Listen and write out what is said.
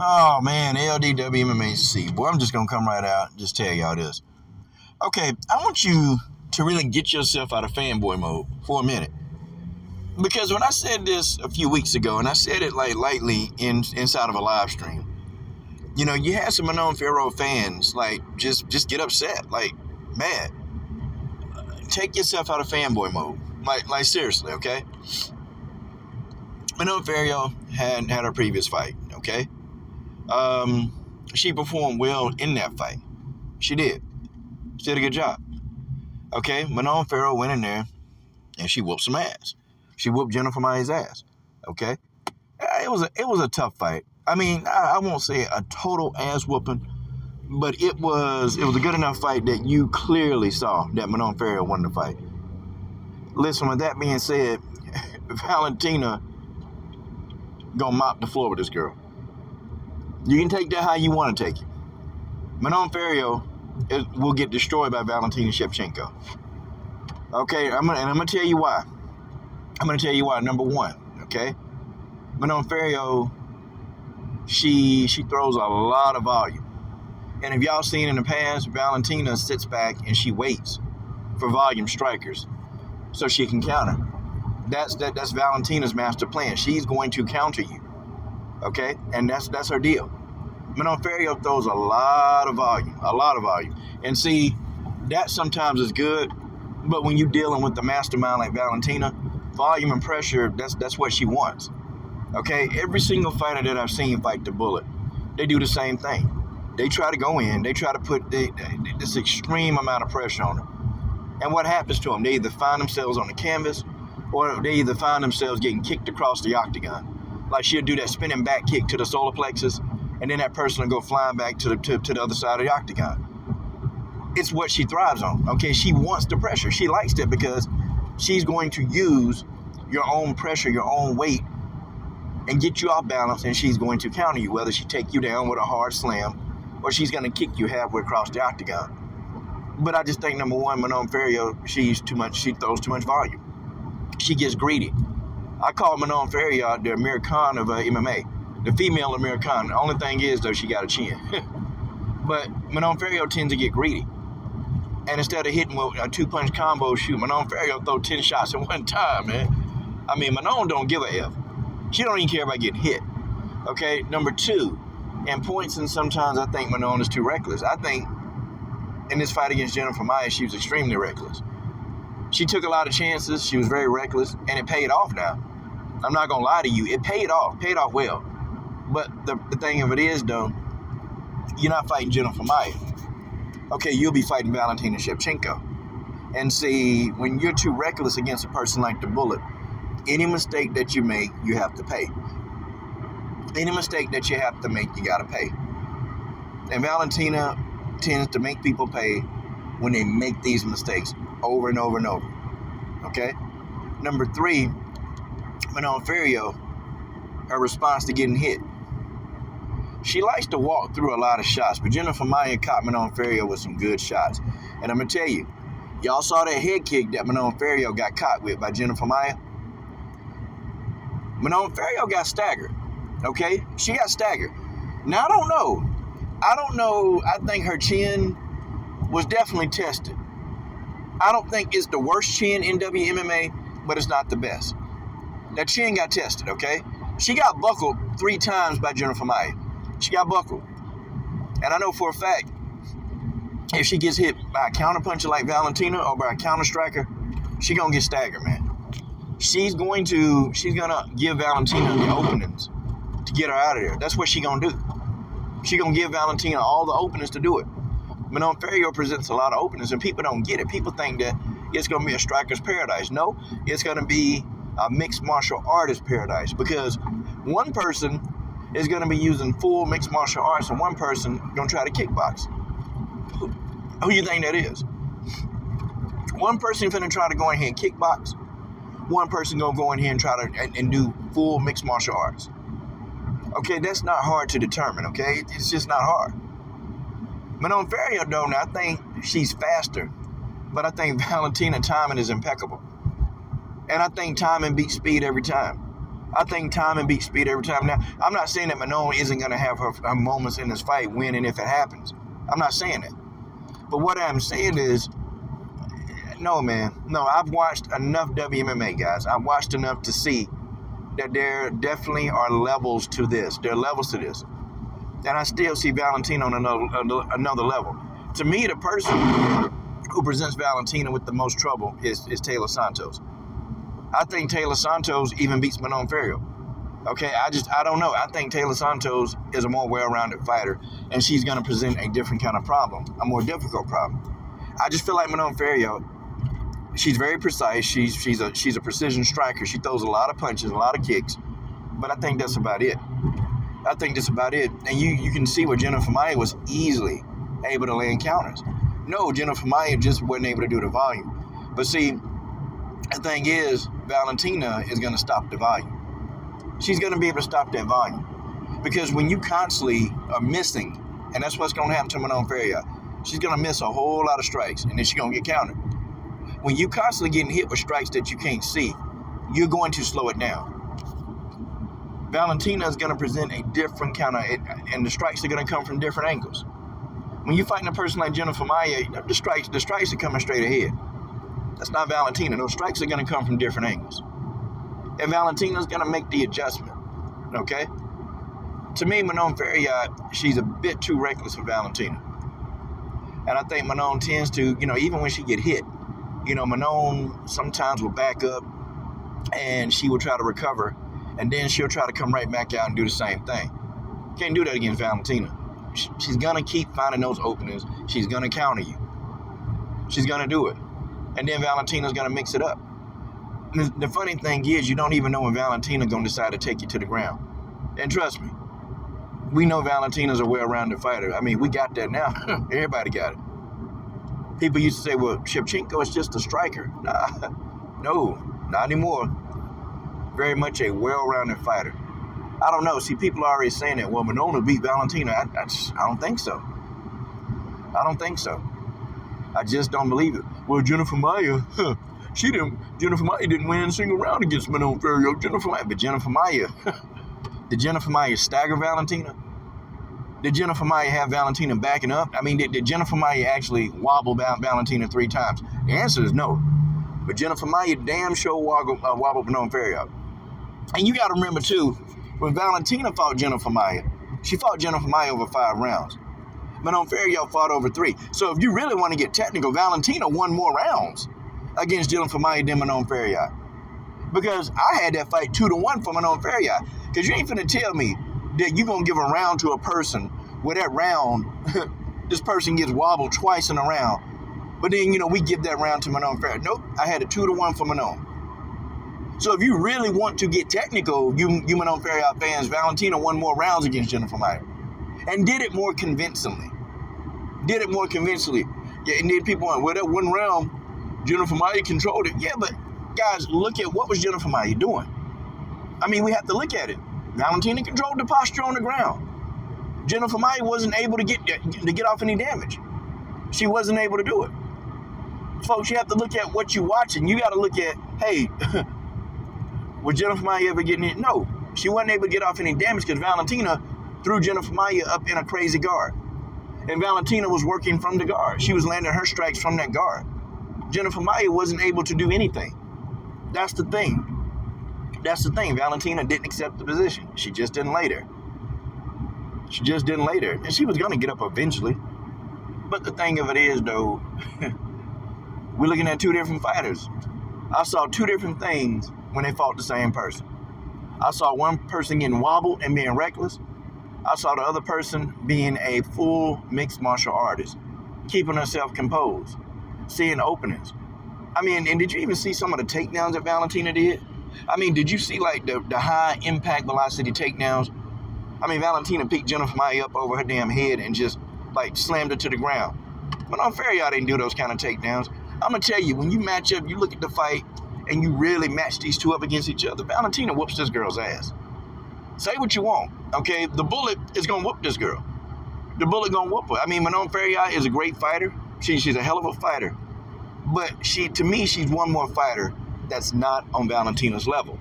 Oh man, LDWMMAC. Boy, I'm just gonna come right out and just tell y'all this. Okay, I want you to really get yourself out of fanboy mode for a minute. Because when I said this a few weeks ago, and I said it like lightly inside of a live stream, you had some Manon Fiorot fans just get upset, like mad. Take yourself out of fanboy mode, like seriously, okay? Manon Fiorot had her previous fight, okay? She performed well in that fight. She did. She did a good job. Okay, Manon Fiorot went in there and she whooped some ass. She whooped Jennifer Maia's ass. Okay, it was a tough fight. I mean, I won't say a total ass whooping, but it was a good enough fight that you clearly saw that Manon Fiorot won the fight. Listen, with that being said, Valentina gonna mop the floor with this girl. You can take that how you want to take it. Manon Fiorot will get destroyed by Valentina Shevchenko. Okay, I'm gonna tell you why. Number one, okay, Manon Fiorot, she throws a lot of volume, and if y'all seen in the past, Valentina sits back and she waits for volume strikers so she can counter. That's Valentina's master plan. She's going to counter you, okay, and that's her deal. Manon Fiorot throws a lot of volume, and see, that sometimes is good, but when you're dealing with the mastermind like Valentina, volume and pressure, that's what she wants. Okay, every single fighter that I've seen fight the Bullet, they do the same thing. They try to go in, they try to put this extreme amount of pressure on her. And what happens to them? They either find themselves on the canvas, or they either find themselves getting kicked across the octagon. Like she'll do that spinning back kick to the solar plexus, and then that person will go flying back to the other side of the octagon. It's what she thrives on. Okay, she wants the pressure. She likes it because she's going to use your own pressure, your own weight, and get you off balance, and she's going to counter you, whether she take you down with a hard slam or she's going to kick you halfway across the octagon. But I just think, number one, Manon Fiorot, she throws too much volume. She gets greedy. I call Manon Fiorot the Amir Khan of MMA, the female Amir Khan. The only thing is, though, she got a chin. But Manon Fiorot tends to get greedy. And instead of hitting with a two-punch combo shoot, Manon Fiorot throw 10 shots at one time, man. I mean, Manon don't give a F. She don't even care about getting hit. Okay, number two, in points, and sometimes I think Manon is too reckless. I think in this fight against Jennifer Maia, she was extremely reckless. She took a lot of chances. She was very reckless, and it paid off now. I'm not going to lie to you. It paid off well. But the thing of it is, though, you're not fighting Jennifer Maia. Okay, you'll be fighting Valentina Shevchenko. And see, when you're too reckless against a person like the Bullet, any mistake that you make, you have to pay. Any mistake that you have to make, you got to pay. And Valentina tends to make people pay when they make these mistakes over and over and over. Okay? Number three, Manon Fiorot, her response to getting hit. She likes to walk through a lot of shots, but Jennifer Maia caught Manon Fiorot with some good shots. And I'm going to tell you, y'all saw that head kick that Manon Fiorot got caught with by Jennifer Maia? Manon Fiorot got staggered, okay? She got staggered. Now, I don't know. I think her chin was definitely tested. I don't think it's the worst chin in WMMA, but it's not the best. That chin got tested, okay? She got buckled 3 times by Jennifer Maia. She got buckled. And I know for a fact, if she gets hit by a counterpuncher like Valentina or by a counter striker, she's going to get staggered, man. She's gonna give Valentina the openings to get her out of there. That's what she's gonna do. She's gonna give Valentina all the openings to do it. Manon Fiorot presents a lot of openings, and people don't get it. People think that it's gonna be a striker's paradise. No, it's gonna be a mixed martial artist paradise, because one person is gonna be using full mixed martial arts, and one person gonna try to kickbox. Who you think that is? One person finna try to go in here and kickbox. One person gonna go in here and try to and do full mixed martial arts. Okay, that's not hard to determine, okay? It's just not hard. Manon Fiorot, though, I think she's faster, but I think Valentina timing is impeccable. And I think timing beats speed every time. I think timing beats speed every time. Now, I'm not saying that Manon isn't going to have her moments in this fight, winning if it happens. I'm not saying that. But what I'm saying is, no, man. No, I've watched enough WMMA, guys. I've watched enough to see that there definitely are levels to this. There are levels to this. And I still see Valentina on another level. To me, the person who presents Valentina with the most trouble is Taylor Santos. I think Taylor Santos even beats Manon Fiorot. Okay, I don't know. I think Taylor Santos is a more well-rounded fighter, and she's going to present a different kind of problem, a more difficult problem. I just feel like Manon Fiorot, she's very precise. She's a precision striker. She throws a lot of punches, a lot of kicks, but I think that's about it. And you can see where Jennifer Maia was easily able to land counters. No, Jennifer Maia just wasn't able to do the volume. But see, the thing is, Valentina is going to stop the volume. She's going to be able to stop that volume. Because when you constantly are missing, and that's what's going to happen to Manon Fiorot, she's going to miss a whole lot of strikes, and then she's going to get countered. When you constantly getting hit with strikes that you can't see, you're going to slow it down. Valentina is going to present a different kind of, and the strikes are going to come from different angles. When you're fighting a person like Jennifer Maia, the strikes are coming straight ahead. That's not Valentina. Those strikes are going to come from different angles. And Valentina's going to make the adjustment, okay? To me, Manon Fiorot, she's a bit too reckless for Valentina. And I think Manon tends to, even when she get hit, Manon sometimes will back up and she will try to recover, and then she'll try to come right back out and do the same thing. Can't do that against Valentina. She's going to keep finding those openings. She's going to counter you. She's going to do it. And then Valentina's going to mix it up. The funny thing is, you don't even know when Valentina's going to decide to take you to the ground. And trust me, we know Valentina's a well-rounded fighter. I mean, we got that now. Everybody got it. People used to say, well, Shevchenko is just a striker. Nah, no, not anymore. Very much a well-rounded fighter. I don't know. See, people are already saying that, well, Manon will beat Valentina. I don't think so. I just don't believe it. Well, Jennifer Maia, Jennifer Maia didn't win a single round against Manon Fiorot. But Jennifer Maia, did Jennifer Maia stagger Valentina? Did Jennifer Maia have Valentina backing up? I mean, did Jennifer Maia actually wobble Valentina 3 times? The answer is no. But Jennifer Maia damn sure wobbled Manon Fiorot. And you got to remember, too, when Valentina fought Jennifer Maia, she fought Jennifer Maia over 5 rounds. Manon Fiorot fought over 3. So if you really want to get technical, Valentina won more rounds against Jennifer Maia than Manon Fiorot. Because I had that fight 2-1 for Manon Fiorot. Because you ain't finna tell me that you're going to give a round to a person where that round, this person gets wobbled twice in a round. But then, we give that round to Manon Fiorot. Nope, I had a 2-1 for Manon. So if you really want to get technical, you Manon Fiorot fans, Valentina won more rounds against Jennifer Maia. And did it more convincingly. Yeah, and then people went, well, that 1 round, Jennifer Maia controlled it. Yeah, but guys, look at what was Jennifer Maia doing. I mean, we have to look at it. Valentina controlled the posture on the ground. Jennifer Maia wasn't able to get off any damage. She wasn't able to do it. Folks, you have to look at what you're watching. You got to look at, hey, was Jennifer Maia ever getting hit? No, she wasn't able to get off any damage because Valentina threw Jennifer Maia up in a crazy guard. And Valentina was working from the guard. She was landing her strikes from that guard. Jennifer Maia wasn't able to do anything. That's the thing. Valentina didn't accept the position. She just didn't lay there. And she was going to get up eventually. But the thing of it is, though, we're looking at 2 different fighters. I saw 2 different things when they fought the same person. I saw one person getting wobbled and being reckless. I saw the other person being a full mixed martial artist, keeping herself composed, seeing openings. I mean, and did you even see some of the takedowns that Valentina did? I mean, did you see like the high impact velocity takedowns? I mean, Valentina picked Jennifer Maia up over her damn head and just like slammed her to the ground. Manon Fiorot didn't do those kind of takedowns. I'm going to tell you, when you match up, you look at the fight and you really match these 2 up against each other, Valentina whoops this girl's ass. Say what you want, okay? The Bullet is going to whoop this girl. The Bullet going to whoop her. I mean, Manon Fiorot is a great fighter. She's a hell of a fighter. But to me, she's one more fighter that's not on Valentina's level.